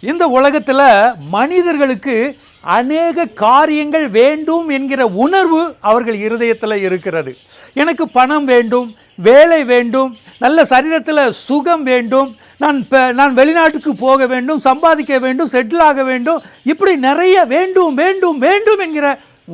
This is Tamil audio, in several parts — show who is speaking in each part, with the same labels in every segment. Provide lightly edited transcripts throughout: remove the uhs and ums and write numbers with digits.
Speaker 1: இந்த உலகத்தில் மனிதர்களுக்கு அநேக காரியங்கள் வேண்டும் என்கிற உணர்வு அவர்கள் இருதயத்தில் இருக்கிறது. எனக்கு பணம் வேண்டும், வேலை வேண்டும், நல்ல சரீரத்தில் சுகம் வேண்டும், நான் வெளிநாட்டுக்கு போக வேண்டும், சம்பாதிக்க வேண்டும், செட்டில் ஆக வேண்டும், இப்படி நிறைய வேண்டும் வேண்டும் வேண்டும் என்கிற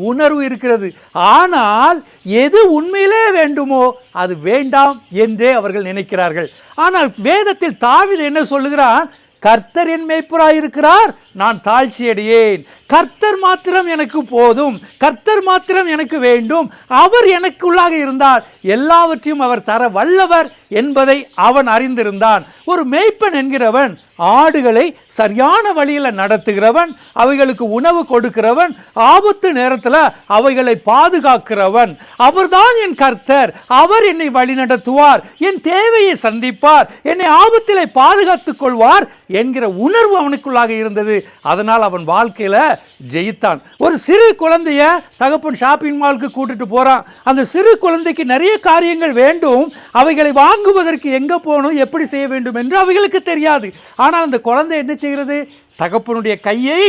Speaker 1: உணர்வு இருக்கிறது. ஆனால் எது உண்மையிலே வேண்டுமோ அது வேண்டாம் என்றே அவர்கள் நினைக்கிறார்கள். ஆனால் வேதத்தில் தாவீது என்ன சொல்லுகிறான்? கர்த்தர் என் மேய்ப்பராயிருக்கிறார், நான் தாழ்ச்சியடையேன். கர்த்தர் மாத்திரம் எனக்கு போதும், கர்த்தர் மாத்திரம் எனக்கு வேண்டும். அவர் எனக்குள்ளாக இருந்தால் எல்லாவற்றையும் அவர் தர வல்லவர் என்பதை அவன் அறிந்திருந்தான். ஒரு மேய்ப்பன் என்கிறவன் ஆடுகளை சரியான வழியில் நடத்துகிறவன், அவைகளுக்கு உணவு கொடுக்கிறவன், ஆபத்து நேரத்தில் அவைகளை பாதுகாக்கிறவன். அவர்தான் என் கர்த்தர், அவர் என்னை வழி நடத்துவார், என் தேவையை சந்திப்பார், என்னை ஆபத்திலே பாதுகாத்துக் கொள்வார் என்கிற உணர்வு அவனுக்குள்ளாக இருந்தது. அதனால் அவன் வாழ்க்கையில ஜெயித்தான். ஒரு சிறு குழந்தைய தகப்பன் ஷாப்பிங் மாலுக்கு கூட்டிட்டு போறான். அந்த சிறு குழந்தைக்கு நிறைய காரியங்கள் வேண்டும். அவைகளை வாங்குவதற்கு எங்க போகணும், எப்படி செய்ய வேண்டும் என்று அவைகளுக்கு தெரியாது. ஆனால் அந்த குழந்தை என்ன செய்கிறது? தகப்பனுடைய கையை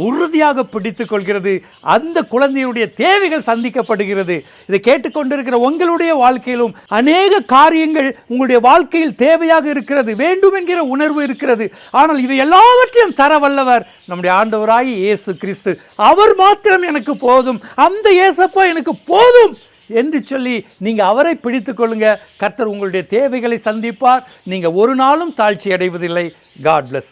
Speaker 1: உறுதியாக பிடித்துக் கொள்கிறது. அந்த குழந்தையுடைய தேவைகள் சந்திக்கப்படுகிறது. இதை கேட்டுக்கொண்டிருக்கிற உங்களுடைய வாழ்க்கையிலும் அநேக காரியங்கள் உங்களுடைய வாழ்க்கையில் தேவையாக இருக்கிறது, வேண்டும் என்கிற உணர்வு இருக்கிறது. ஆனால் இவை எல்லாவற்றையும் தர வல்லவர் நம்முடைய ஆண்டவராகிய இயேசு கிறிஸ்து. அவர் மாத்திரம் எனக்கு போதும், அந்த இயேசப்பா எனக்கு போதும் என்று சொல்லி நீங்கள் அவரை பிடித்துக் கொள்ளுங்க. கர்த்தர் உங்களுடைய தேவைகளை சந்திப்பார். நீங்கள் ஒரு நாளும் தாழ்ச்சி அடைவதில்லை. God plus.